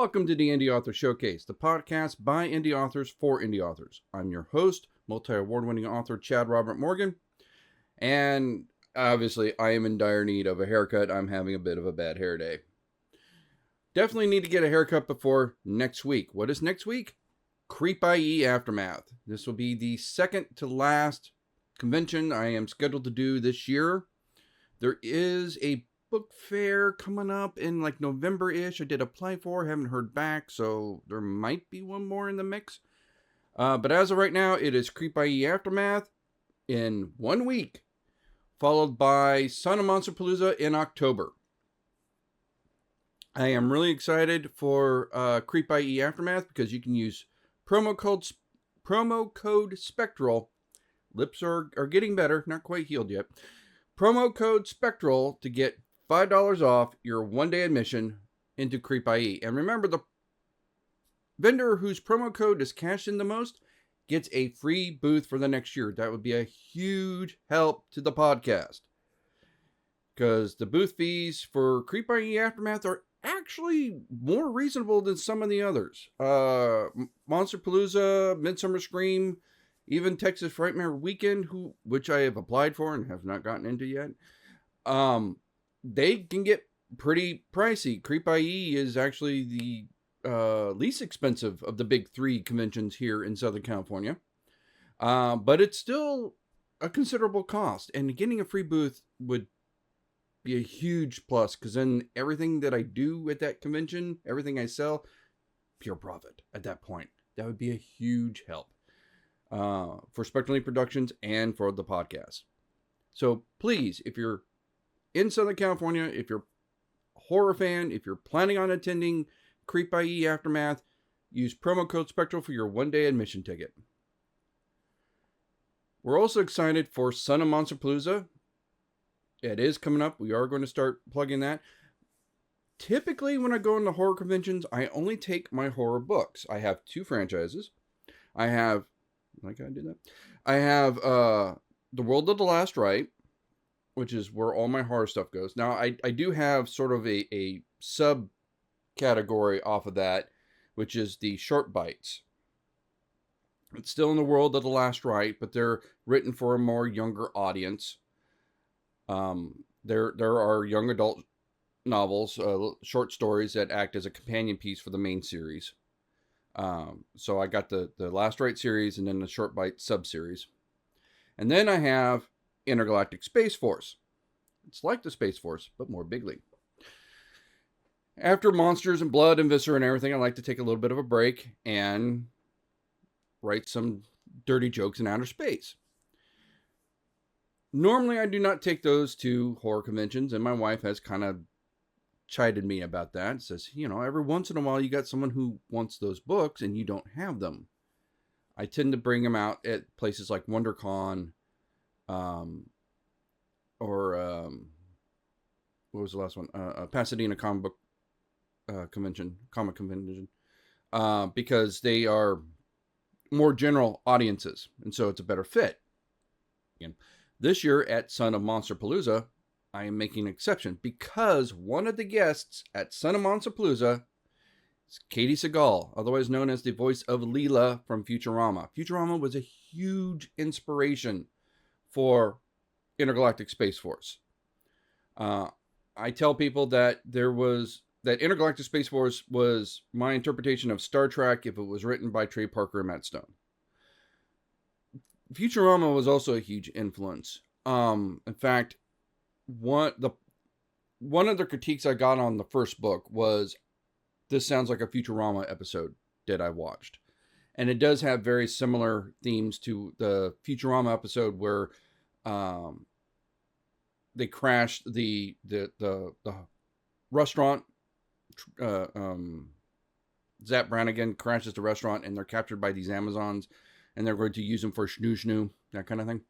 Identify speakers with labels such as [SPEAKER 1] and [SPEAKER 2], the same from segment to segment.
[SPEAKER 1] Welcome to the Indie Author Showcase, the podcast by indie authors for indie authors. I'm your host, multi-award-winning author Chad Robert Morgan, and obviously I am in dire need of a haircut. I'm having a bit of a bad hair day. Definitely need to get a haircut before next week. What is next week? Creep IE Aftermath. This will be the second to last convention I am scheduled to do this year. There is a book fair coming up in like November-ish. I did apply for, haven't heard back, so there might be one more in the mix. But as of right now, it is Creep IE Aftermath in 1 week, followed by Son of Monsterpalooza in October. I am really excited for Creep IE Aftermath because you can use promo code Spectral. Lips are getting better, not quite healed yet. Promo code Spectral to get $5 off your one-day admission into Creep IE. And remember, the vendor whose promo code is cashed in the most gets a free booth for the next year. That would be a huge help to the podcast, because the booth fees for Creep IE Aftermath are actually more reasonable than some of the others. Monsterpalooza, Midsummer Scream, even Texas Frightmare Weekend, which I have applied for and have not gotten into yet. They can get pretty pricey. Creep IE is actually the least expensive of the big three conventions here in Southern California. But it's still a considerable cost. And getting a free booth would be a huge plus, because then everything that I do at that convention, everything I sell, pure profit at that point. That would be a huge help for Spectral Productions and for the podcast. So please, if you're in Southern California, if you're a horror fan, if you're planning on attending Creep IE Aftermath, use promo code Spectral for your one-day admission ticket. We're also excited for Son of Monsterpalooza. It is coming up. We are going to start plugging that. Typically, when I go into horror conventions, I only take my horror books. I have two franchises. I have... Like I did that. I have The World of the Last Rite, which is where all my horror stuff goes. Now, I do have sort of a subcategory off of that, which is the short bites. It's still in The World of the Last Rite, but they're written for a more younger audience. There are young adult novels, short stories that act as a companion piece for the main series. So I got the Last Rite series and then the short bite sub-series. And then I have Intergalactic Space Force. It's like the Space Force, but more bigly. After Monsters and Blood and Viscera and everything, I like to take a little bit of a break and write some dirty jokes in outer space. Normally, I do not take those to horror conventions, and my wife has kind of chided me about that. Says, every once in a while you got someone who wants those books and you don't have them. I tend to bring them out at places like WonderCon, or what was the last one? Pasadena Comic Convention, because they are more general audiences, and so it's a better fit. Again, this year at Son of Monsterpalooza, I am making an exception because one of the guests at Son of Monsterpalooza is Katie Seagal, otherwise known as the voice of Leela from Futurama. Futurama was a huge inspiration for Intergalactic Space Force. I tell people that that Intergalactic Space Force was my interpretation of Star Trek if it was written by Trey Parker and Matt Stone. Futurama was also a huge influence. In fact, one of the critiques I got on the first book was, this sounds like a Futurama episode that I watched. And it does have very similar themes to the Futurama episode where they crashed the restaurant. Zap Brannigan crashes the restaurant and they're captured by these Amazons and they're going to use them for snoo, that kind of thing.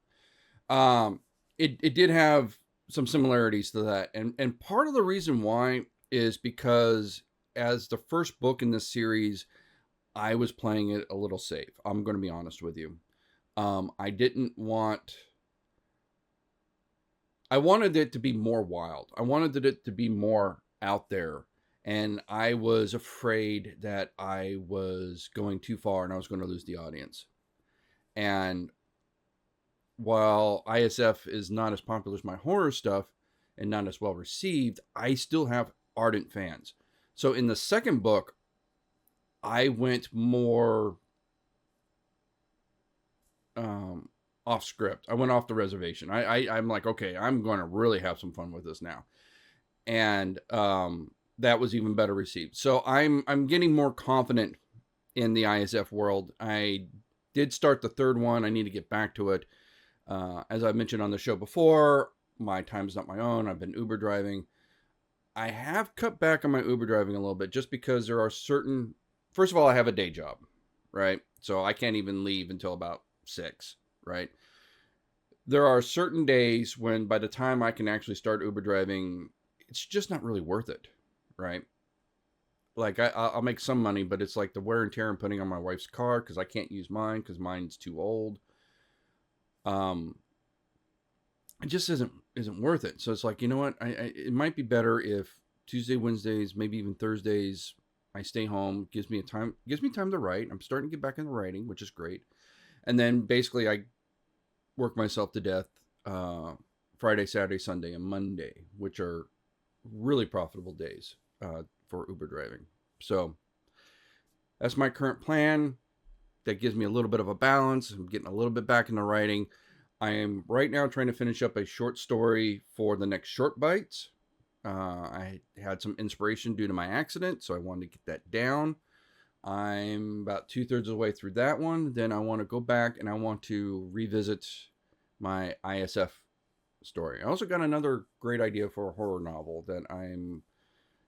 [SPEAKER 1] It did have some similarities to that. And part of the reason why is because as the first book in this series, I was playing it a little safe. I'm going to be honest with you. I wanted it to be more wild. I wanted it to be more out there And I was afraid that I was going too far and I was going to lose the audience. And while ISF is not as popular as my horror stuff and not as well received, I still have ardent fans. So in the second book, I went more off script. I went off the reservation. I'm like, okay, I'm going to really have some fun with this now. And that was even better received. So I'm getting more confident in the ISF world. I did start the third one. I need to get back to it. As I mentioned on the show before, my time's not my own. I've been Uber driving. I have cut back on my Uber driving a little bit just because there are certain... First of all, I have a day job, right? So I can't even leave until about 6, right? There are certain days when by the time I can actually start Uber driving, it's just not really worth it, right? Like I'll make some money, but it's like the wear and tear I'm putting on my wife's car because I can't use mine because mine's too old. It just isn't worth it. So it's like, you know what? It might be better if Tuesday, Wednesdays, maybe even Thursdays, I stay home. Gives me time to write. I'm starting to get back into writing, which is great. And then basically I work myself to death Friday, Saturday, Sunday, and Monday, which are really profitable days for Uber driving. So that's my current plan. That gives me a little bit of a balance. I'm getting a little bit back into writing. I am right now trying to finish up a short story for the next Short Bites. I had some inspiration due to my accident, so I wanted to get that down. I'm about 2/3 of the way through that one. Then I want to go back and I want to revisit my ISF story. I also got another great idea for a horror novel that I'm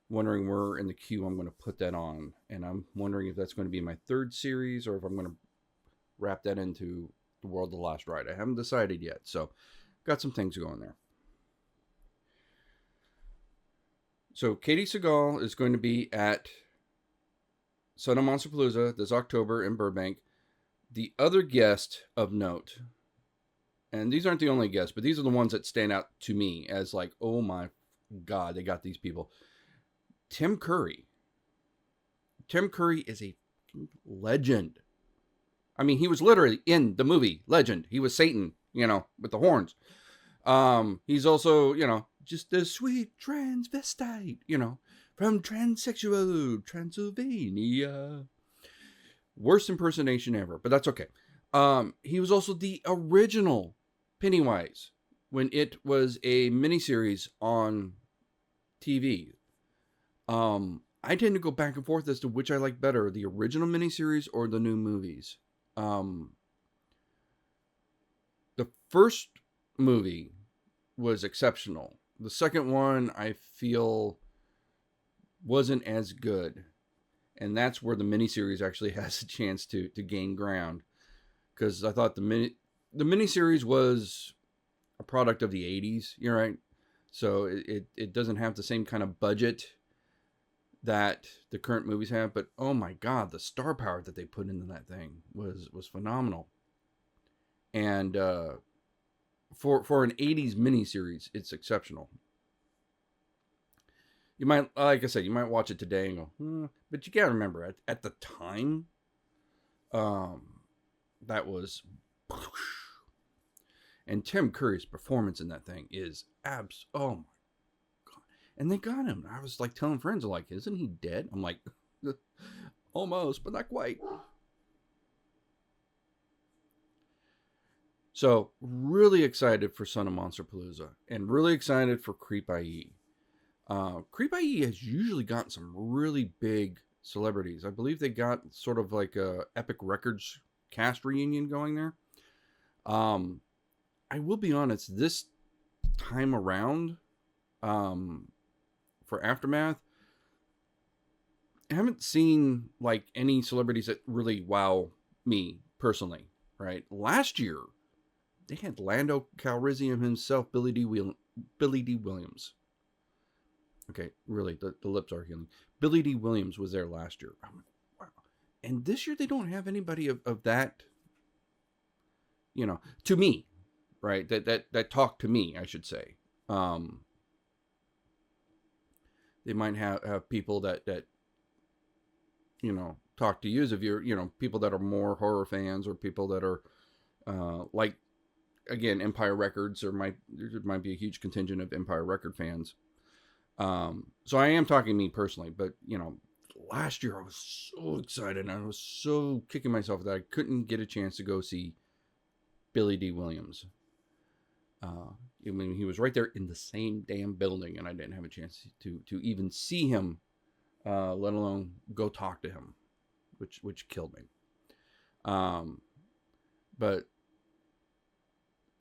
[SPEAKER 1] wondering where in the queue I'm going to put that on. And I'm wondering if that's going to be my third series or if I'm going to wrap that into The World of the Last Ride. I haven't decided yet. So got some things going there. So Katie Seagal is going to be at Son of Monsterpalooza this October in Burbank. The other guest of note, and these aren't the only guests, but these are the ones that stand out to me as like, oh my God, they got these people. Tim Curry. Tim Curry is a legend. I mean, he was literally in the movie Legend. He was Satan, with the horns. He's also, just a sweet transvestite, from transsexual Transylvania. Worst impersonation ever, but that's okay. He was also the original Pennywise when it was a miniseries on TV. I tend to go back and forth as to which I like better, the original miniseries or the new movies. The first movie was exceptional. The second one, I feel, wasn't as good. And that's where the miniseries actually has a chance to gain ground. Because I thought the miniseries was a product of the 80s, you're right. So it doesn't have the same kind of budget that the current movies have. But oh my God, the star power that they put into that thing was phenomenal. And for an 80s miniseries, it's exceptional. You might, like I said, you might watch it today and go, but you gotta remember, at the time, that was, and Tim Curry's performance in that thing is oh my God. And they got him. I was like telling friends, like, isn't he dead? I'm like, almost, but not quite. So, really excited for Son of Monsterpalooza, and really excited for Creep IE. Creep IE has usually gotten some really big celebrities. I believe they got sort of like a Epic Records cast reunion going there. I will be honest, this time around, for Aftermath, I haven't seen like any celebrities that really wow me personally, right? Last year, they had Lando Calrissian himself, Billy D. Williams. Okay, really, the lips are healing. Billy D. Williams was there last year. I'm like, wow. And this year they don't have anybody of that, to me, right? That talk to me, I should say. They might have people that talk to you as if you're, people that are more horror fans, or people that are like, again, Empire Records, there might be a huge contingent of Empire Record fans. So I am talking to me personally, but last year I was so excited and I was so kicking myself that I couldn't get a chance to go see Billy D. Williams. I mean, he was right there in the same damn building, and I didn't have a chance to even see him, let alone go talk to him, which killed me. But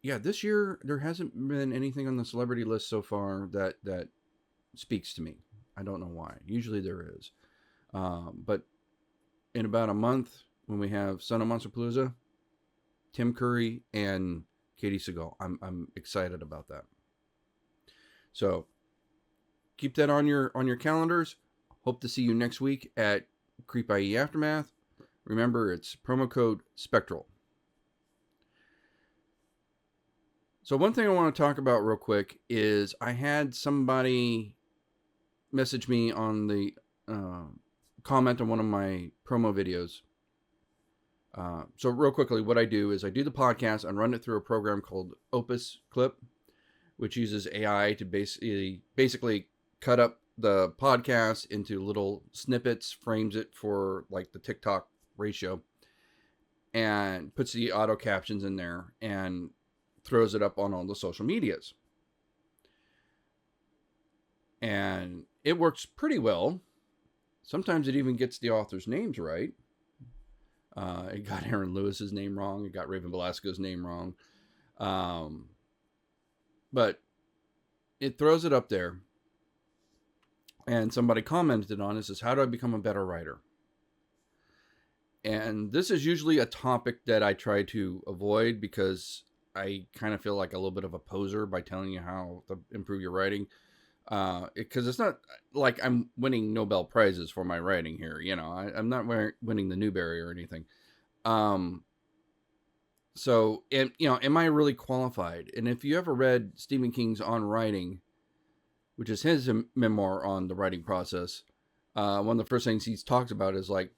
[SPEAKER 1] yeah, this year there hasn't been anything on the celebrity list so far that speaks to me. I don't know why. Usually there is. But in about a month, when we have Son of Monsterpalooza, Tim Curry and Katie Seagal, I'm excited about that. So keep that on your calendars. Hope to see you next week at Creep IE Aftermath. Remember, it's promo code Spectral. So one thing I want to talk about real quick is I had somebody message me on the comment on one of my promo videos. So real quickly, what I do is I do the podcast and run it through a program called Opus Clip, which uses AI to basically cut up the podcast into little snippets, frames it for like the TikTok ratio, and puts the auto captions in there and throws it up on all the social medias. And it works pretty well. Sometimes it even gets the author's names right. It got Aaron Lewis's name wrong. It got Raven Velasco's name wrong. But it throws it up there. And somebody commented on it, says, how do I become a better writer? And this is usually a topic that I try to avoid because I kind of feel like a little bit of a poser by telling you how to improve your writing. Because it's not like I'm winning Nobel Prizes for my writing here. I'm not winning the Newbery or anything. So, and, am I really qualified? And if you ever read Stephen King's On Writing, which is his memoir on the writing process, one of the first things he talks about is like,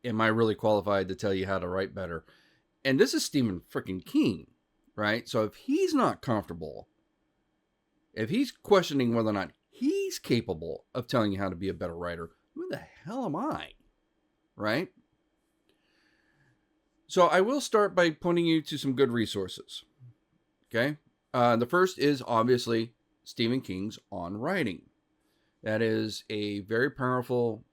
[SPEAKER 1] am I really qualified to tell you how to write better? And this is Stephen freaking King, right? So if he's not comfortable, if he's questioning whether or not he's capable of telling you how to be a better writer, who the hell am I? Right? So I will start by pointing you to some good resources. Okay? The first is obviously Stephen King's On Writing. That is a very powerful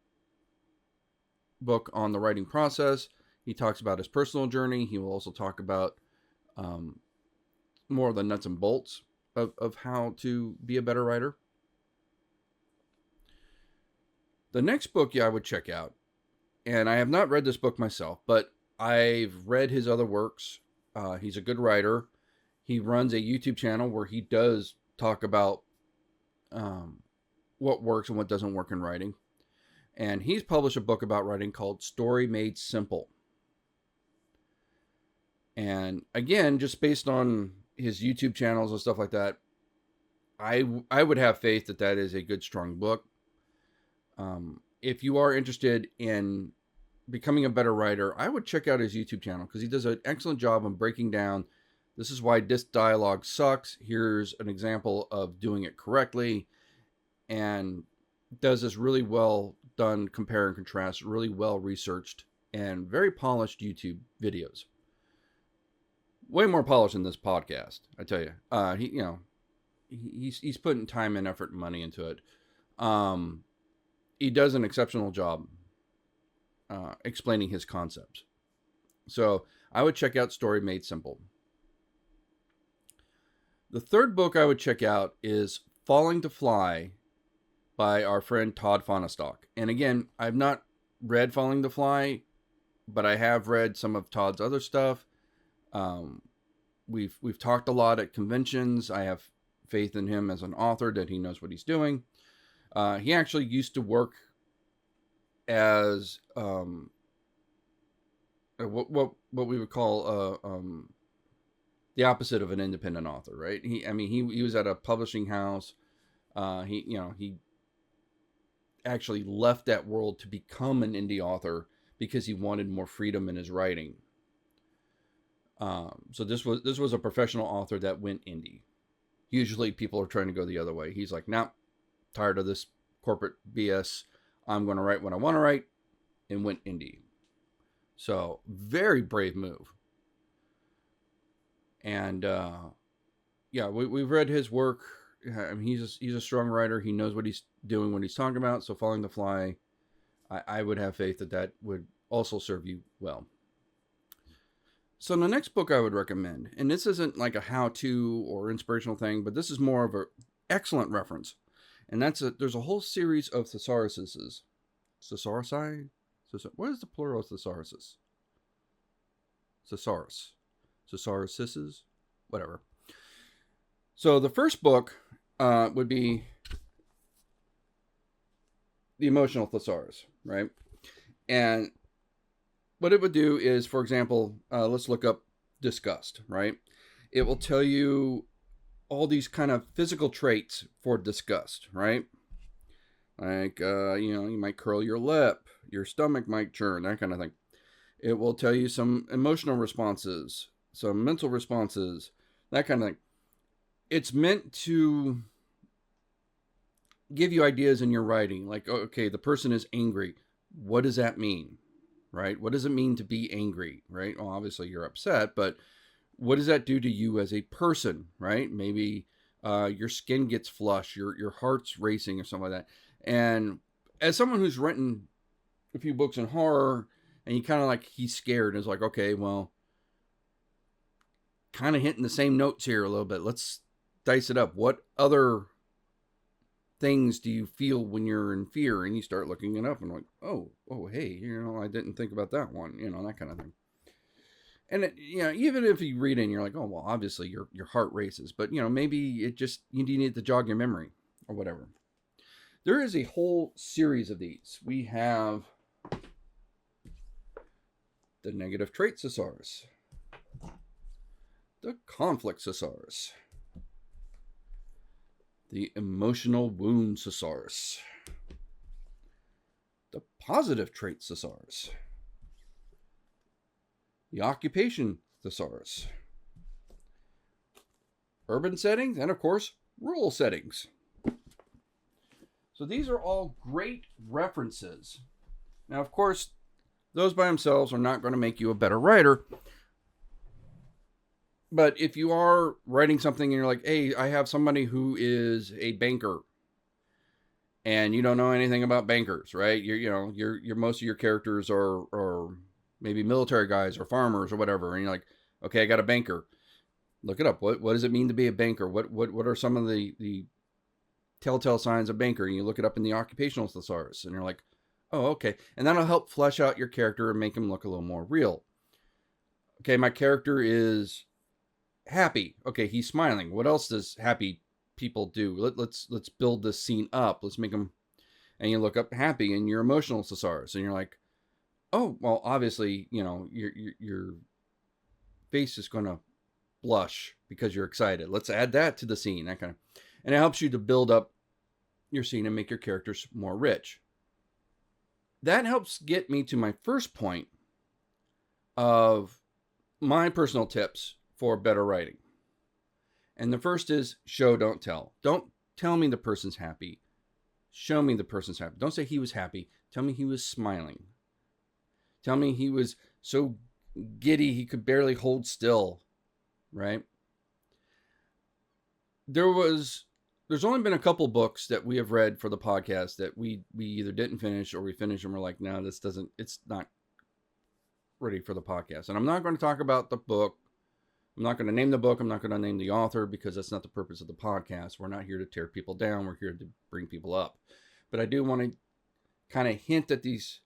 [SPEAKER 1] book on the writing process. He talks about his personal journey. He will also talk about more of the nuts and bolts of how to be a better writer. The next book I would check out, and I have not read this book myself, but I've read his other works. He's a good writer. He runs a YouTube channel where he does talk about what works and what doesn't work in writing. And he's published a book about writing called Story Made Simple. And again, just based on his YouTube channels and stuff like that, I would have faith that is a good, strong book. If you are interested in becoming a better writer, I would check out his YouTube channel because he does an excellent job on breaking down, this is why this dialogue sucks. Here's an example of doing it correctly. And does this really well done compare and contrast, really well researched and very polished YouTube videos. Way more polished than this podcast, I tell you. He's putting time and effort and money into it. He does an exceptional job explaining his concepts. So I would check out Story Made Simple. The third book I would check out is Falling to Fly by our friend Todd Fonestock. And again, I've not read Falling to Fly, but I have read some of Todd's other stuff. We've talked a lot at conventions. I have faith in him as an author that he knows what he's doing. He actually used to work as what we would call the opposite of an independent author, right? He was at a publishing house. He actually left that world to become an indie author because he wanted more freedom in his writing. So this was a professional author that went indie. Usually people are trying to go the other way. He's like, nah, tired of this corporate BS. I'm going to write what I want to write, and went indie. So very brave move. And yeah, we've read his work. I mean, he's a strong writer. He knows what he's doing, what he's talking about. So Falling the Fly, I would have faith that would also serve you well. So the next book I would recommend, and this isn't like a how-to or inspirational thing, but this is more of an excellent reference. And there's a whole series of thesauruses. Thesaurusi? What is the plural of thesauruses? Thesaurus. Thesauruses? Whatever. So the first book would be The Emotional Thesaurus, right? And what it would do is, for example, let's look up disgust, right? It will tell you all these kind of physical traits for disgust, right? Like, you might curl your lip, your stomach might churn, that kind of thing. It will tell you some emotional responses, some mental responses, that kind of thing. It's meant to give you ideas in your writing. Like, okay, the person is angry. What does that mean? Right? What does it mean to be angry? Right? Well, obviously you're upset, but what does that do to you as a person? Right? Maybe your skin gets flush, your heart's racing or something like that. And as someone who's written a few books in horror, and he's scared, and it's like, okay, well, kind of hitting the same notes here a little bit. Let's dice it up. What other things do you feel when you're in fear? And you start looking it up and like, oh, hey, I didn't think about that one, that kind of thing. And even if you read it and you're like, oh, well, obviously your heart races, but maybe it just, you need to jog your memory or whatever. There is a whole series of these. We have the Negative Trait Thesaurus, the Conflict Thesaurus, the Emotional Wound Thesaurus, the Positive Trait Thesaurus, the Occupation Thesaurus, Urban Settings, and of course, Rural Settings. So these are all great references. Now, of course, those by themselves are not going to make you a better writer. But if you are writing something and you're like, hey, I have somebody who is a banker, and you don't know anything about bankers, right? You're most of your characters are maybe military guys or farmers or whatever, and you're like, okay, I got a banker. Look it up. What does it mean to be a banker? What are some of the telltale signs of banker? And you look it up in the Occupational Thesaurus, and you're like, oh, okay. And that'll help flesh out your character and make him look a little more real. Okay, my character is happy. Okay, he's smiling. What else does happy people do? Let's build this scene up. Let's make them. And you look up happy in your Emotional Thesaurus, and you're like, oh, well, obviously, your face is going to blush because you're excited. Let's add that to the scene. That kind of, and it helps you to build up your scene and make your characters more rich. That helps get me to my first point of my personal tips for better writing. And the first is show, don't tell. Don't tell me the person's happy. Show me the person's happy. Don't say he was happy. Tell me he was smiling. Tell me he was so giddy he could barely hold still, right? There's only been a couple books that we have read for the podcast that we either didn't finish or we finished and we're like, no, it's not ready for the podcast. And I'm not going to talk about the book. I'm not going to name the book. I'm not going to name the author because that's not the purpose of the podcast. We're not here to tear people down. We're here to bring people up. But I do want to kind of hint at these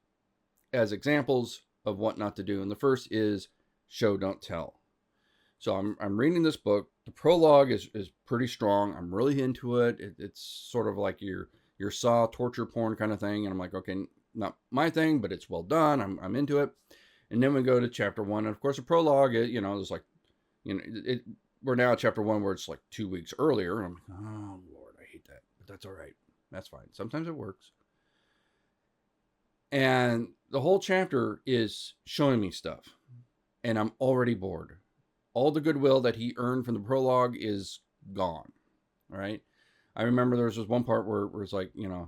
[SPEAKER 1] as examples of what not to do. And the first is show, don't tell. So I'm reading this book. The prologue is pretty strong. I'm really into it. It's sort of like your Saw torture porn kind of thing. And I'm like, okay, not my thing, but it's well done. I'm into it. And then we go to chapter 1. And of course, the prologue, there's like, we're now at chapter 1 where it's like 2 weeks earlier. And I'm like, oh, Lord, I hate that. But that's all right. That's fine. Sometimes it works. And the whole chapter is showing me stuff, and I'm already bored. All the goodwill that he earned from the prologue is gone. All right. I remember there was this one part where it's like, the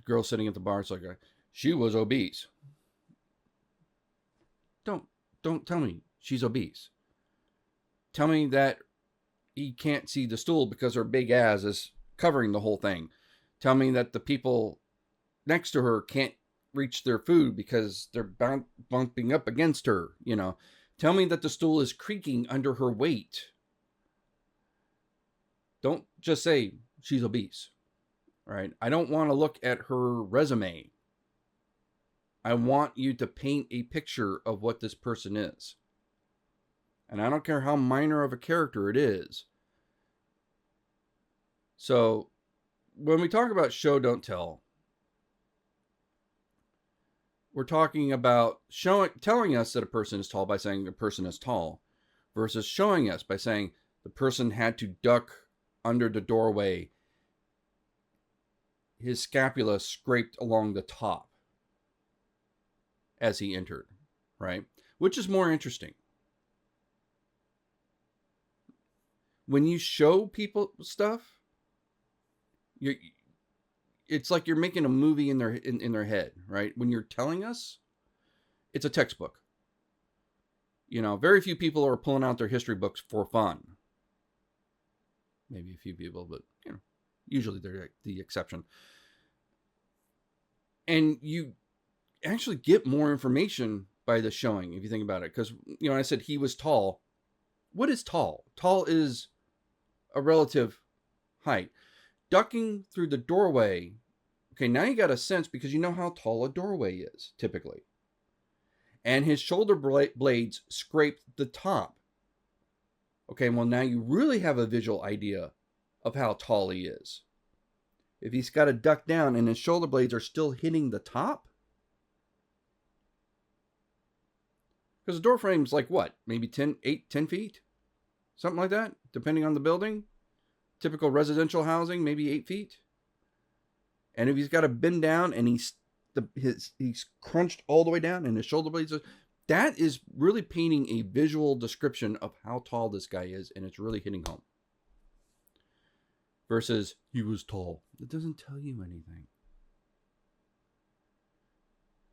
[SPEAKER 1] girl sitting at the bar. It's like, she was obese. Don't tell me she's obese. Tell me that he can't see the stool because her big ass is covering the whole thing. Tell me that the people next to her can't reach their food because they're bumping up against her. Tell me that the stool is creaking under her weight. Don't just say she's obese. Right? I don't want to look at her resume. I want you to paint a picture of what this person is. And I don't care how minor of a character it is. So, when we talk about show, don't tell, we're talking about telling us that a person is tall by saying the person is tall, versus showing us by saying the person had to duck under the doorway. His scapula scraped along the top as he entered, right? Which is more interesting? When you show people stuff, it's like you're making a movie in their head, right? When you're telling us, it's a textbook. Very few people are pulling out their history books for fun. Maybe a few people, but usually they're the exception. And you actually get more information by the showing, if you think about it. Because, I said he was tall. What is tall? Tall is a relative height. Ducking through the doorway. Okay, now you got a sense because you know how tall a doorway is, typically. And his shoulder blades scraped the top. Okay, well, now you really have a visual idea of how tall he is. If he's got to duck down and his shoulder blades are still hitting the top. Because the door frame's like what? Maybe 10 feet? Something like that, depending on the building. Typical residential housing, maybe 8 feet. And if he's got to bend down and he's crunched all the way down and his shoulder blades are, that is really painting a visual description of how tall this guy is, and it's really hitting home. Versus, he was tall. It doesn't tell you anything.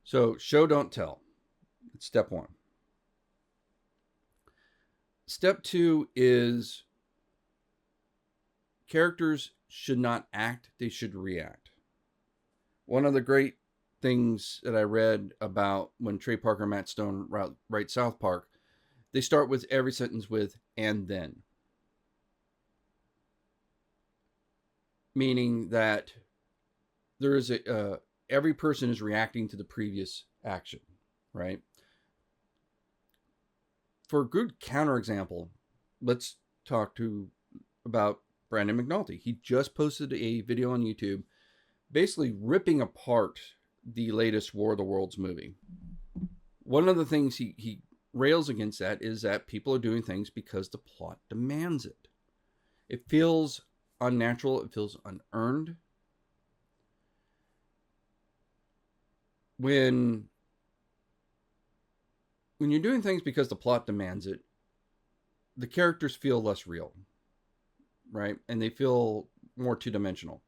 [SPEAKER 1] So, show, don't tell. It's step one. Step two is characters should not act, they should react. One of the great things that I read about when Trey Parker and Matt Stone write South Park, they start with every sentence with, and then. Meaning that there is every person is reacting to the previous action, right? For a good counterexample, let's talk about Brandon McNulty. He just posted a video on YouTube basically ripping apart the latest War of the Worlds movie. One of the things he rails against that is that people are doing things because the plot demands it. It feels unnatural. It feels unearned. When you're doing things because the plot demands it, the characters feel less real, right? And they feel more two-dimensional.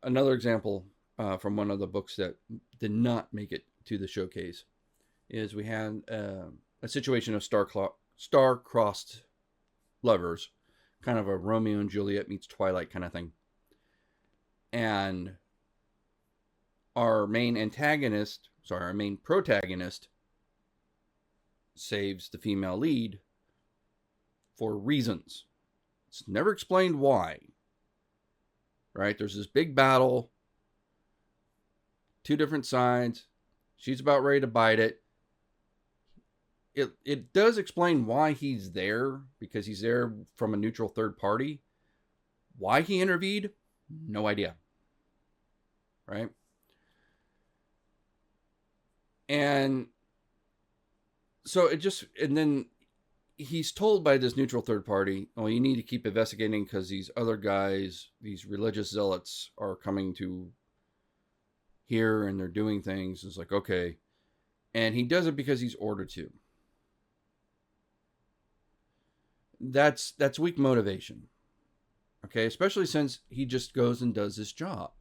[SPEAKER 1] Another example from one of the books that did not make it to the showcase is we had a situation of star-crossed lovers, kind of a Romeo and Juliet meets Twilight kind of thing. And our main protagonist saves the female lead for reasons. It's never explained why. Right? There's this big battle. Two different sides. She's about ready to bite it. It does explain why he's there, because he's there from a neutral third party. Why he intervened? No idea. Right? And so and then he's told by this neutral third party, oh, you need to keep investigating because these other guys, these religious zealots, are coming to here and they're doing things. It's like, okay. And he does it because he's ordered to. That's weak motivation. Okay, especially since he just goes and does his job.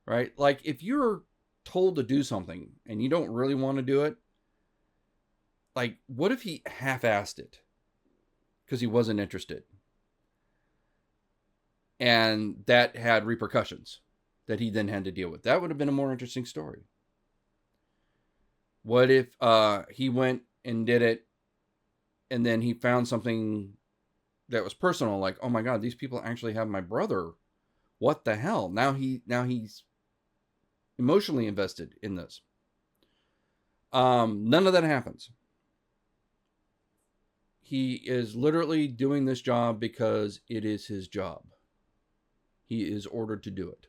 [SPEAKER 1] Right? Like, if you're told to do something and you don't really want to do it, like, what if he half-assed it because he wasn't interested? And that had repercussions that he then had to deal with. That would have been a more interesting story. What if he went and did it and then he found something that was personal, like, oh my God, these people actually have my brother. What the hell? Now he's emotionally invested in this. None of that happens. He is literally doing this job because it is his job. He is ordered to do it.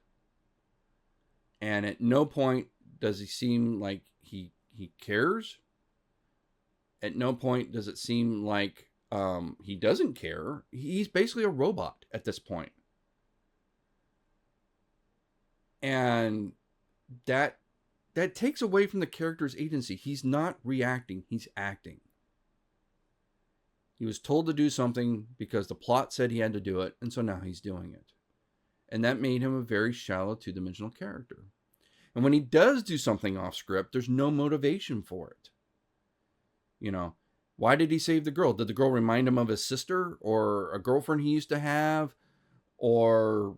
[SPEAKER 1] And at no point does he seem like he cares. At no point does it seem like he doesn't care. He's basically a robot at this point. And that takes away from the character's agency. He's not reacting, he's acting. He was told to do something because the plot said he had to do it, and so now he's doing it. And that made him a very shallow two-dimensional character. And when he does do something off script, there's no motivation for it. You know, why did he save the girl? Did the girl remind him of his sister or a girlfriend he used to have? Or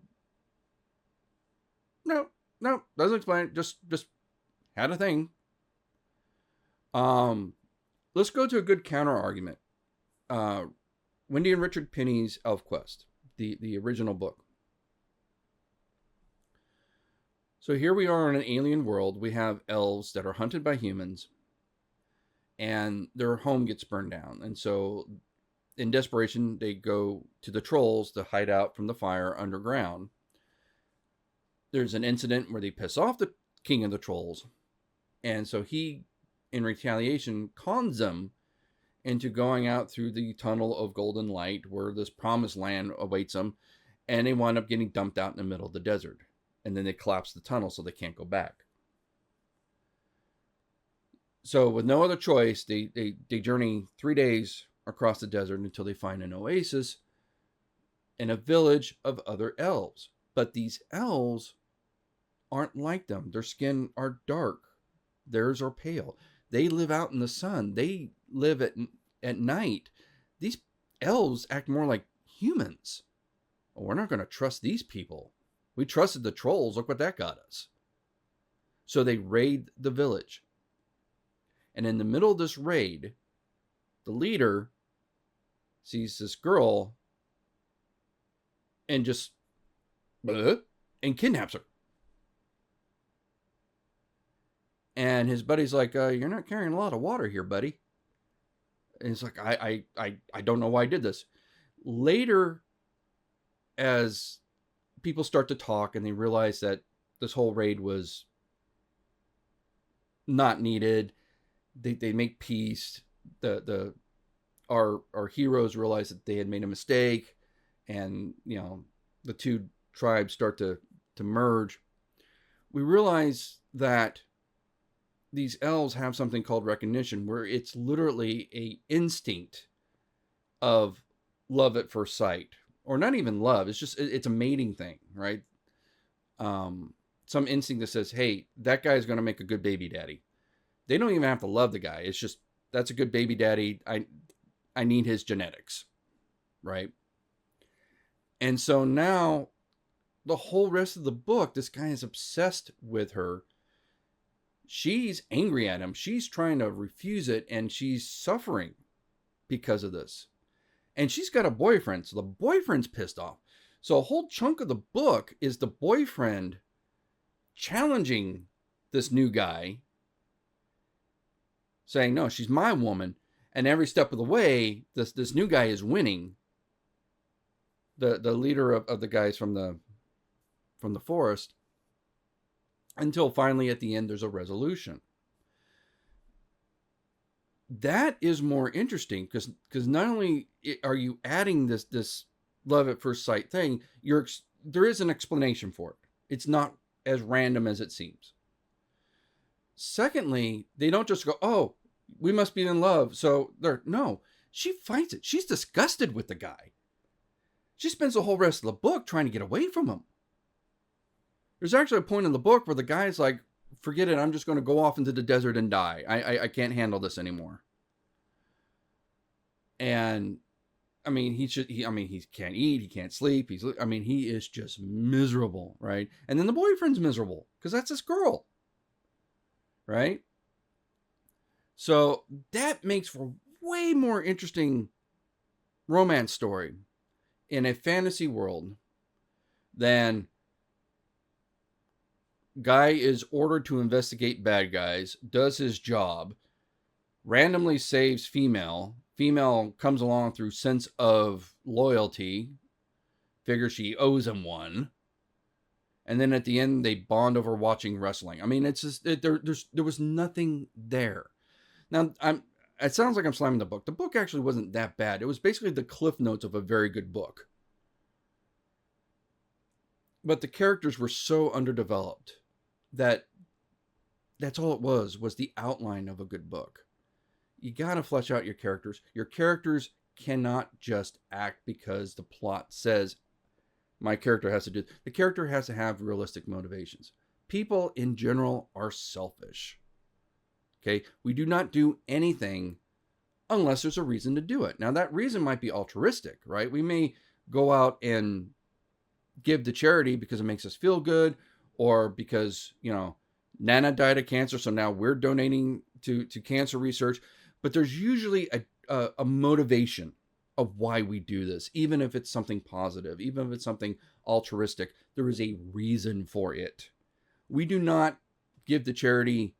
[SPEAKER 1] no, doesn't explain it. Just had a thing. Let's go to a good counter argument. Wendy and Richard Penny's Elf Quest, the original book. So here we are in an alien world. We have elves that are hunted by humans, and their home gets burned down. And so in desperation, they go to the trolls to hide out from the fire underground. There's an incident where they piss off the king of the trolls. And so he, in retaliation, cons them into going out through the tunnel of golden light where this promised land awaits them. And they wind up getting dumped out in the middle of the desert. And then they collapse the tunnel so they can't go back. So with no other choice, they journey 3 days across the desert until they find an oasis in a village of other elves. But these elves aren't like them. Their skin are dark. Theirs are pale. They live out in the sun. They live at night. These elves act more like humans. Oh, we're not going to trust these people. We trusted the trolls. Look what that got us. So they raid the village. And in the middle of this raid, the leader sees this girl and just and kidnaps her. And his buddy's like, you're not carrying a lot of water here, buddy. And he's like, I don't know why I did this. Later, as people start to talk and they realize that this whole raid was not needed, they make peace. Our heroes realize that they had made a mistake, and you know the two tribes start to merge. We realize that these elves have something called recognition, where it's literally a instinct of love at first sight, or not even love. It's a mating thing, right? Some instinct that says, hey, that guy is going to make a good baby daddy. They don't even have to love the guy. It's just, that's a good baby daddy. I need his genetics, right? And so now the whole rest of the book, this guy is obsessed with her. She's angry at him. She's trying to refuse it, and she's suffering because of this. And she's got a boyfriend, so the boyfriend's pissed off. So a whole chunk of the book is the boyfriend challenging this new guy, saying, no, she's my woman. And every step of the way, this new guy is winning. The leader of the guys from the forest, until finally at the end there's a resolution. that is more interesting because not only are you adding this love at first sight thing, there is an explanation for it. It's not as random as it seems. Secondly, they don't just go, "Oh, we must be in love." So no, she fights it. She's disgusted with the guy. She spends the whole rest of the book trying to get away from him. There's actually a point in the book where the guy's like, "Forget it. I'm just going to go off into the desert and die. I can't handle this anymore." And I mean, he can't eat, he can't sleep. He is just miserable, right? And then the boyfriend's miserable because that's his girl, right? So that makes for way more interesting romance story in a fantasy world than guy is ordered to investigate bad guys, does his job, randomly saves female comes along through sense of loyalty, figures she owes him one, and then at the end they bond over watching wrestling. I mean, it's just there was nothing there. Now it sounds like I'm slamming the book. The book actually wasn't that bad. It was basically the cliff notes of a very good book, but the characters were so underdeveloped that that's all it was the outline of a good book. You got to flesh out your characters. Your characters cannot just act because the plot says my character has to do. The character has to have realistic motivations. People in general are selfish. Okay? We do not do anything unless there's a reason to do it. Now, that reason might be altruistic, right? We may go out and give to charity because it makes us feel good, or because, Nana died of cancer, so now we're donating to cancer research. But there's usually a motivation of why we do this, even if it's something positive, even if it's something altruistic. There is a reason for it. We do not give to charity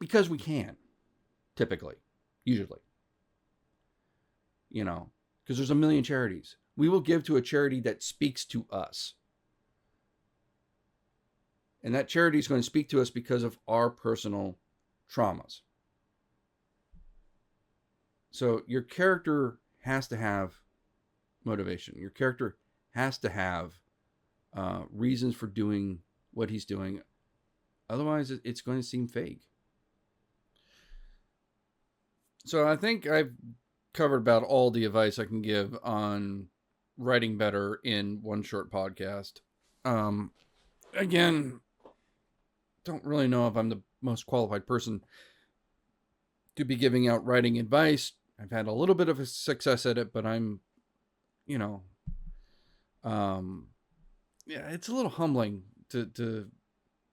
[SPEAKER 1] because we can, typically, usually, because there's a million charities. We will give to a charity that speaks to us. And that charity is going to speak to us because of our personal traumas. So your character has to have motivation. Your character has to have reasons for doing what he's doing. Otherwise, it's going to seem fake. So I think I've covered about all the advice I can give on writing better in one short podcast. Again, don't really know if I'm the most qualified person to be giving out writing advice. I've had a little bit of a success at it, but I'm, it's a little humbling to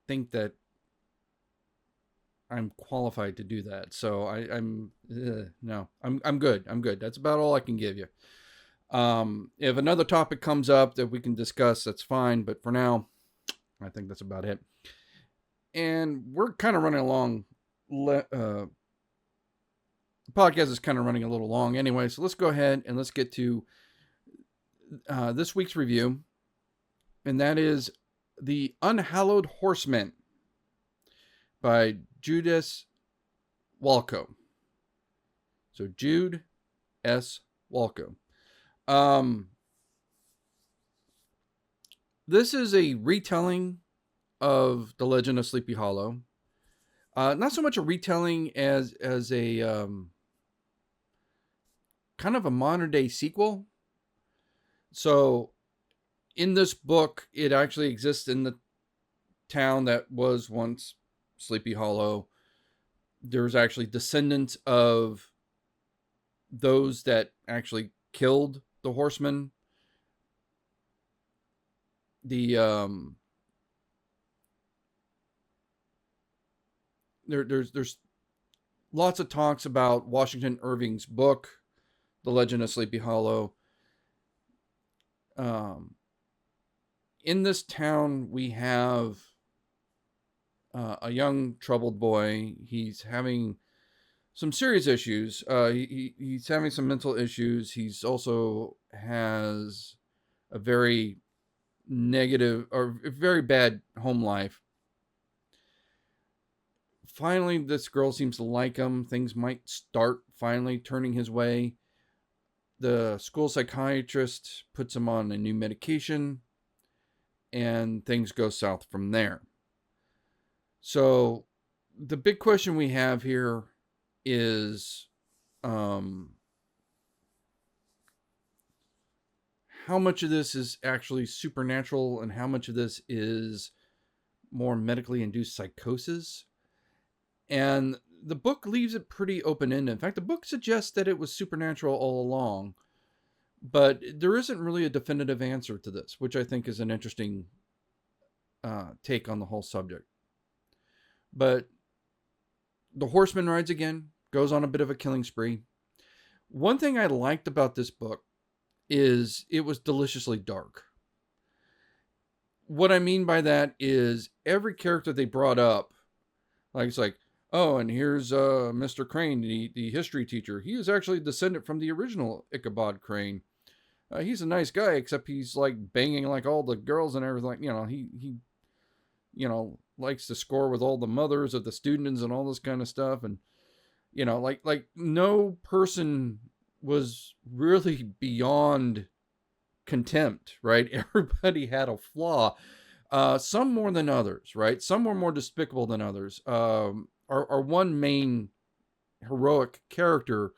[SPEAKER 1] think that I'm qualified to do that. So I'm good. I'm good. That's about all I can give you. If another topic comes up that we can discuss, that's fine. But for now, I think that's about it. And we're kind of running along. The podcast is kind of running a little long anyway, so let's go ahead and let's get to this week's review, and that is The Unhallowed Horseman by Jude S. Walko. So Jude S. Walko. This is a retelling of The Legend of Sleepy Hollow. Not so much a retelling as a kind of a modern day sequel. So in this book, it actually exists in the town that was once Sleepy Hollow. There's actually descendants of those that actually killed the horseman. There's lots of talks about Washington Irving's book, The Legend of Sleepy Hollow. In this town, we have a young troubled boy. He's having some serious issues. He's having some mental issues. He's also has a very negative or very bad home life. finally this girl seems to like him. Things might start finally turning his way. The school psychiatrist puts him on a new medication, and things go south from there. So the big question we have here is how much of this is actually supernatural and how much of this is more medically induced psychosis. And the book leaves it pretty open-ended. In fact, the book suggests that it was supernatural all along, but there isn't really a definitive answer to this, which I think is an interesting take on the whole subject. But the horseman rides again, goes on a bit of a killing spree. One thing I liked about this book is it was deliciously dark. What I mean by that is every character they brought up, like it's like, oh, and here's Mr. Crane, the history teacher. He is actually a descendant from the original Ichabod Crane. He's a nice guy, except he's like banging like all the girls and everything. You know, he likes to score with all the mothers of the students and all this kind of stuff. And, you know, like no person was really beyond contempt, right? Everybody had a flaw. Some more than others, right? Some were more despicable than others. Our one main heroic character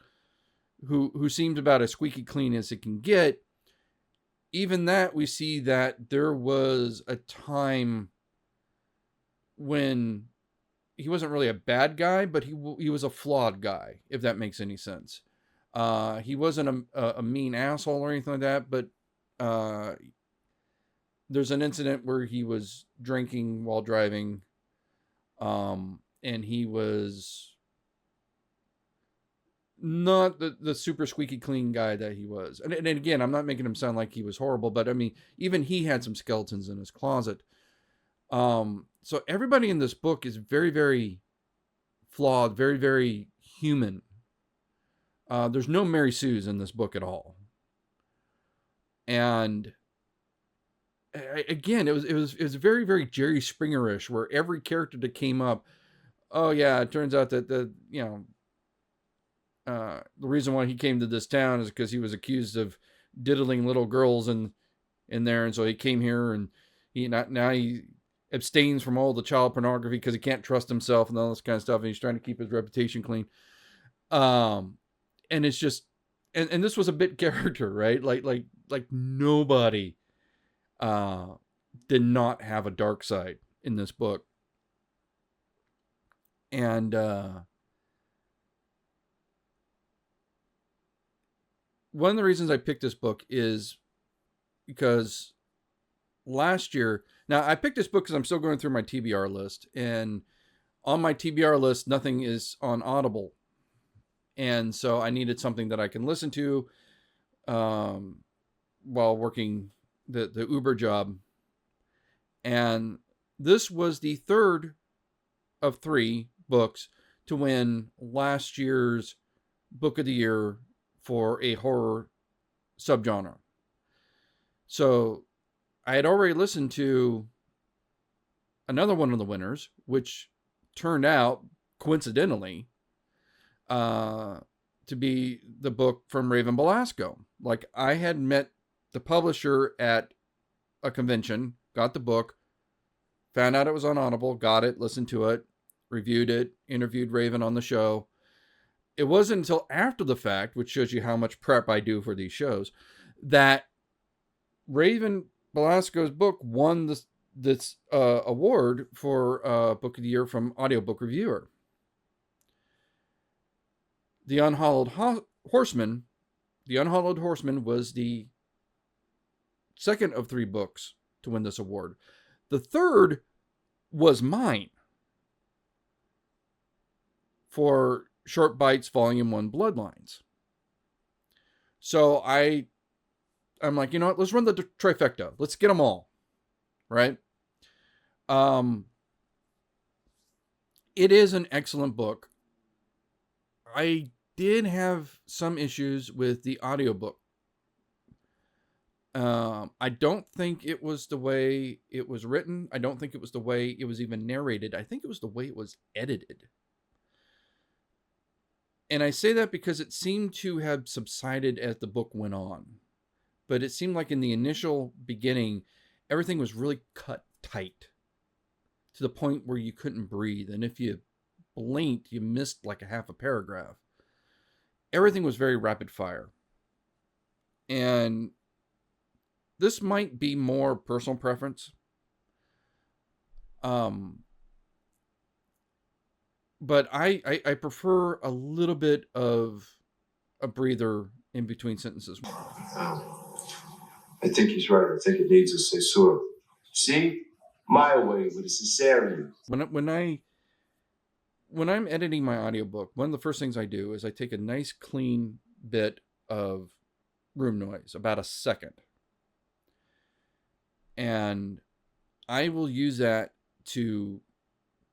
[SPEAKER 1] who seems about as squeaky clean as it can get, even that we see that there was a time when he wasn't really a bad guy, but he was a flawed guy, if that makes any sense. He wasn't a mean asshole or anything like that, but there's an incident where he was drinking while driving, and he was not the super squeaky clean guy that he was. And again, I'm not making him sound like he was horrible, but I mean, even he had some skeletons in his closet. So everybody in this book is very, very flawed, very, very human. There's no Mary Sue's in this book at all. And again, it was very, very Jerry Springer-ish, where every character that came up, oh yeah, it turns out that the reason why he came to this town is because he was accused of diddling little girls in there, and so he came here, and now he abstains from all the child pornography because he can't trust himself and all this kind of stuff, and he's trying to keep his reputation clean. And it's just, and this was a bit character, right? Like nobody did not have a dark side in this book. And one of the reasons I picked this book is because last year, now I picked this book because I'm still going through my TBR list, and on my TBR list, nothing is on Audible. And so I needed something that I can listen to while working the Uber job. And this was the third of 3 books to win last year's Book of the Year for a horror subgenre. So I had already listened to another one of the winners, which turned out, coincidentally, to be the book from Raven Belasco. Like, I had met the publisher at a convention, got the book, found out it was on Audible, got it, listened to it, reviewed it, interviewed Raven on the show. It wasn't until after the fact, which shows you how much prep I do for these shows, that Raven Belasco's book won this award for Book of the Year from Audiobook Reviewer. The Unhallowed Horseman. The Unhallowed Horseman was the second of 3 books to win this award. The third was mine for Short Bites Volume 1 Bloodlines. So I'm like, you know what? Let's run the trifecta. Let's get them all. Right? It is an excellent book. I did have some issues with the audiobook. I don't think it was the way it was written. I don't think it was the way it was even narrated. I think it was the way it was edited. And I say that because it seemed to have subsided as the book went on. But it seemed like in the initial beginning, everything was really cut tight to the point where you couldn't breathe. And if you blinked, you missed like a half a paragraph. Everything was very rapid fire. And this might be more personal preference. But I prefer a little bit of a breather in between sentences.
[SPEAKER 2] I think he's right. I think it needs a cesura. See? My way with a cesarean.
[SPEAKER 1] When I'm editing my audiobook, one of the first things I do is I take a nice clean bit of room noise, about a second. And I will use that to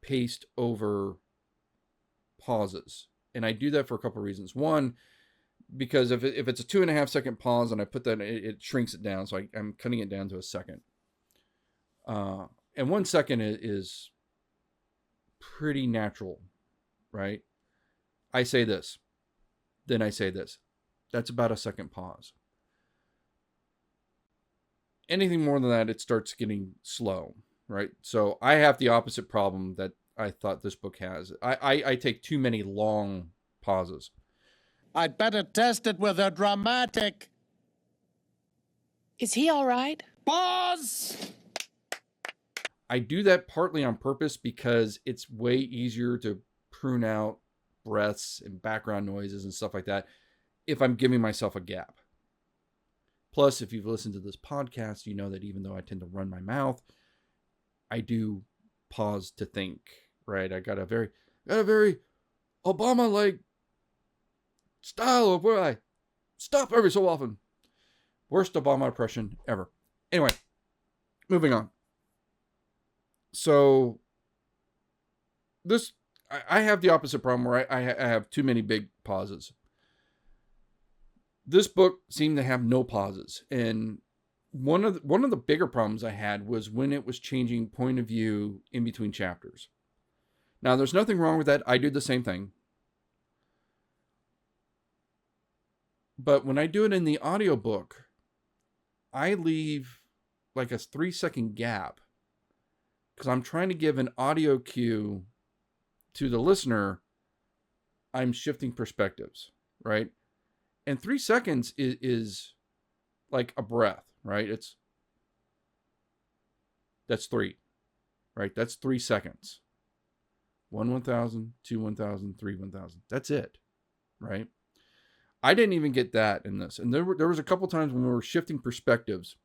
[SPEAKER 1] paste over pauses. And I do that for a couple of reasons. One, because if it's a 2.5 second pause and I put that, it shrinks it down. So I'm cutting it down to a second. And 1 second is pretty natural, right? I say this, then I say this. That's about a second pause. Anything more than that, it starts getting slow, right? So I have the opposite problem that I thought this book has. I take too many long pauses.
[SPEAKER 3] I'd better test it with a dramatic.
[SPEAKER 4] Is he all right?
[SPEAKER 3] Pause!
[SPEAKER 1] I do that partly on purpose because it's way easier to prune out breaths and background noises and stuff like that if I'm giving myself a gap. Plus, if you've listened to this podcast, you know that even though I tend to run my mouth, I do pause to think, right? I got a very Obama-like style of where I stop every so often. Worst Obama impression ever. Anyway, moving on. So this, I have the opposite problem where I have too many big pauses. This book seemed to have no pauses, and one of the bigger problems I had was when it was changing point of view in between chapters. Now, there's nothing wrong with that. I do the same thing. But when I do it in the audiobook, I leave like a 3-second gap because I'm trying to give an audio cue to the listener. I'm shifting perspectives, right? And 3 seconds is like a breath, right? That's 3, right? That's 3 seconds. 1 1,000, 2 1,000, 3 1,000. That's it, right? I didn't even get that in this. And there was a couple times when we were shifting perspectives.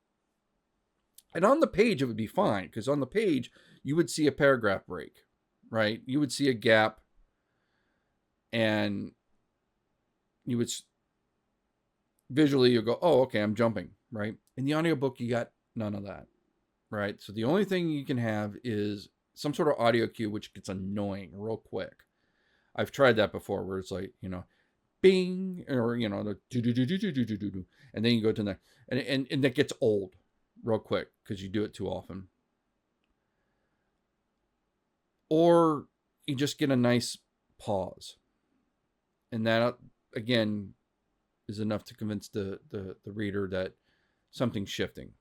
[SPEAKER 1] And on the page, it would be fine, because on the page, you would see a paragraph break, right? You would see a gap, and you would visually, you'll go, oh, okay, I'm jumping, right? In the audiobook, you got none of that, right? So the only thing you can have is some sort of audio cue, which gets annoying real quick. I've tried that before, where it's like, bing, or, the do-do-do-do-do-do-do-do, and then you go to the next, and that gets old real quick because you do it too often. Or you just get a nice pause, and that, again, is enough to convince the reader that something's shifting,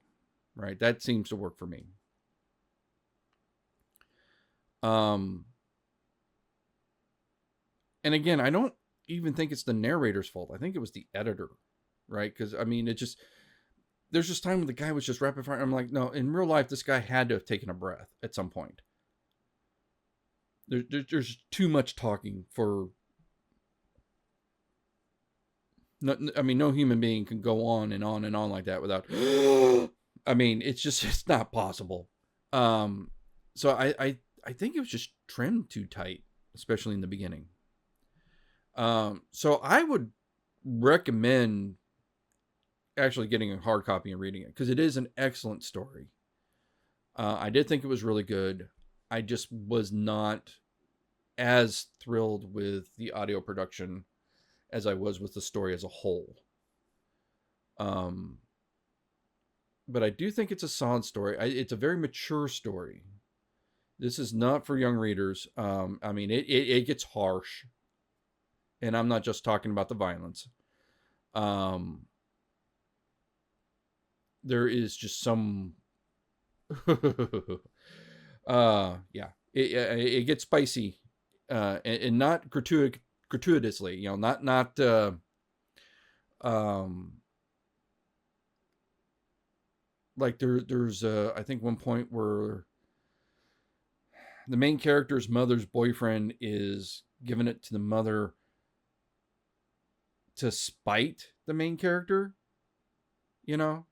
[SPEAKER 1] right? That seems to work for me. And again, I don't even think it's the narrator's fault. I think it was the editor, right? Because, there's just time when the guy was just rapid fire. I'm like, no, in real life, this guy had to have taken a breath at some point. There's too much talking for... No human being can go on and on and on like that without... it's not possible. So I think it was just trimmed too tight, especially in the beginning. So I would recommend actually getting a hard copy and reading it, because it is an excellent story. I did think it was really good. I just was not as thrilled with the audio production as I was with the story as a whole. but I do think it's a solid story. It's a very mature story. This is not for young readers. I mean, it gets harsh, and I'm not just talking about the violence. There is just some, yeah, it gets spicy, and not gratuitously. You know, not like there's I think one point where the main character's mother's boyfriend is giving it to the mother to spite the main character, you know,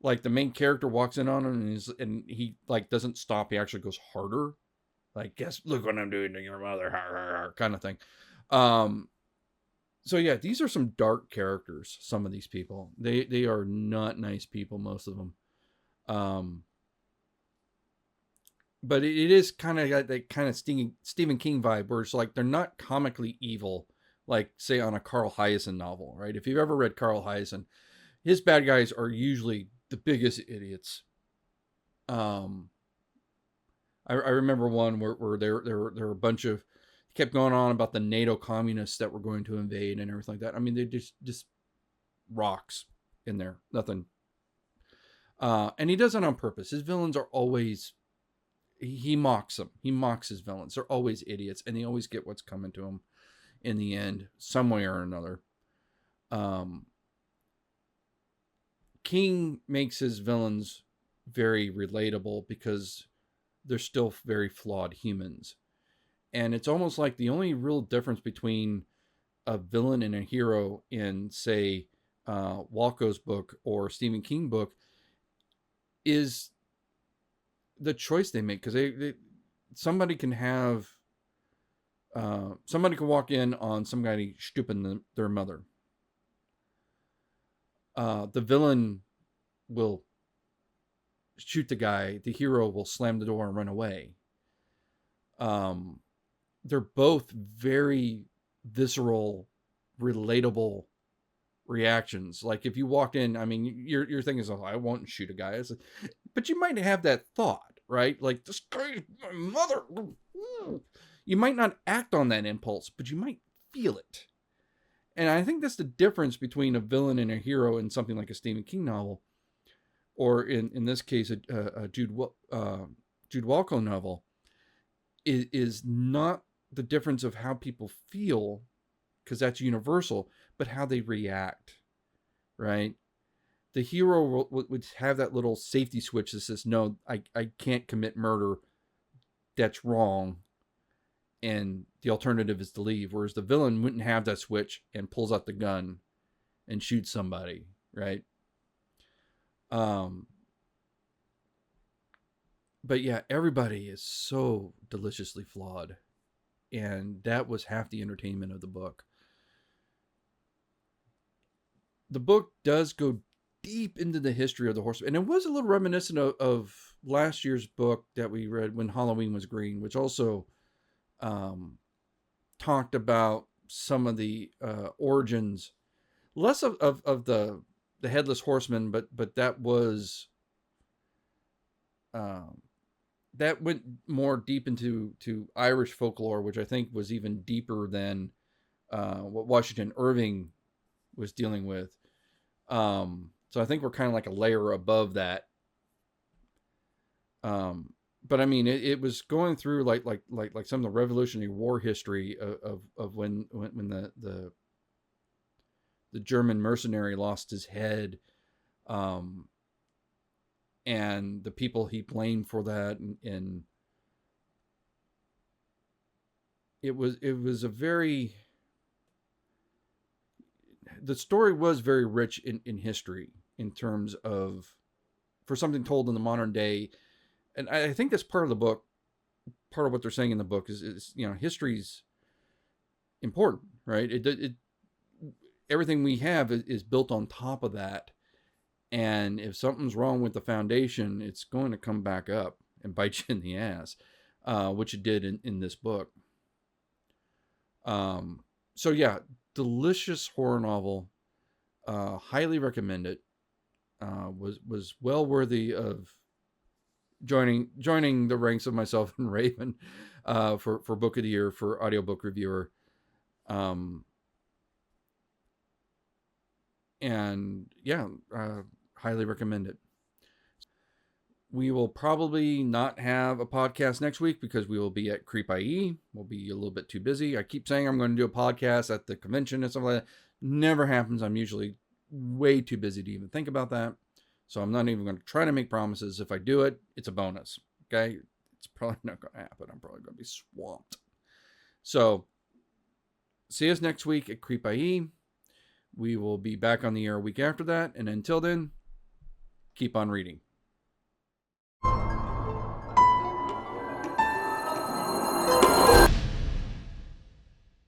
[SPEAKER 1] like the main character walks in on him and he like doesn't stop. He actually goes harder, like, guess, look what I'm doing to your mother, kind of thing. So yeah, these are some dark characters. Some of these people, they are not nice people, most of them. But it is kind of got that kind of Stephen King vibe where it's like they're not comically evil, like say on a Carl Hiaasen novel, right? If you've ever read Carl Hiaasen, his bad guys are usually the biggest idiots. I remember one where there were a bunch of, kept going on about the NATO communists that were going to invade and everything like that. I mean, they just rocks in there, nothing. And he does it on purpose. His villains are always, he mocks them. He mocks his villains. They're always idiots, and they always get what's coming to them in the end, some way or another. King makes his villains very relatable because they're still very flawed humans. And it's almost like the only real difference between a villain and a hero in, say, Walko's book or Stephen King book is the choice they make. Because somebody can have, somebody can walk in on somebody stooping their mother. The villain will shoot the guy. The hero will slam the door and run away. They're both very visceral, relatable reactions. Like if you walked in, I mean, your thing is, oh, I won't shoot a guy. But you might have that thought, right? Like, this guy's my mother. You might not act on that impulse, but you might feel it. And I think that's the difference between a villain and a hero in something like a Stephen King novel, or in this case, a Jude Walko novel, is not the difference of how people feel, because that's universal, but how they react, right? The hero would have that little safety switch that says, no, I can't commit murder. That's wrong. And the alternative is to leave. Whereas the villain wouldn't have that switch and pulls out the gun and shoots somebody, right? But yeah, everybody is so deliciously flawed. And that was half the entertainment of the book. The book does go deep into the history of the horse. And it was a little reminiscent of last year's book that we read, When Halloween Was Green, which also talked about some of the origins, less of the Headless Horseman, but that was that went more deep into Irish folklore, which I think was even deeper than what Washington Irving was dealing with. So I think we're kind of like a layer above that. But I mean, it was going through like some of the Revolutionary War history of when the German mercenary lost his head, and the people he blamed for that, and it was a very, the story was very rich in history in terms of, for something told in the modern day. And I think that's part of the book. Part of what they're saying in the book is history's important, right? It everything we have is built on top of that. And if something's wrong with the foundation, it's going to come back up and bite you in the ass, which it did in this book. So yeah, delicious horror novel. Highly recommend it. was well worthy of joining the ranks of myself and Raven for Book of the Year for audiobook reviewer. And yeah, highly recommend it. We will probably not have a podcast next week because we will be at Creep IE. We'll be a little bit too busy. I keep saying I'm going to do a podcast at the convention and stuff like that. Never happens. I'm usually way too busy to even think about that. So I'm not even going to try to make promises. If I do it, it's a bonus. Okay? It's probably not going to happen. I'm probably going to be swamped. So see us next week at Creep IE. We will be back on the air a week after that. And until then, keep on reading.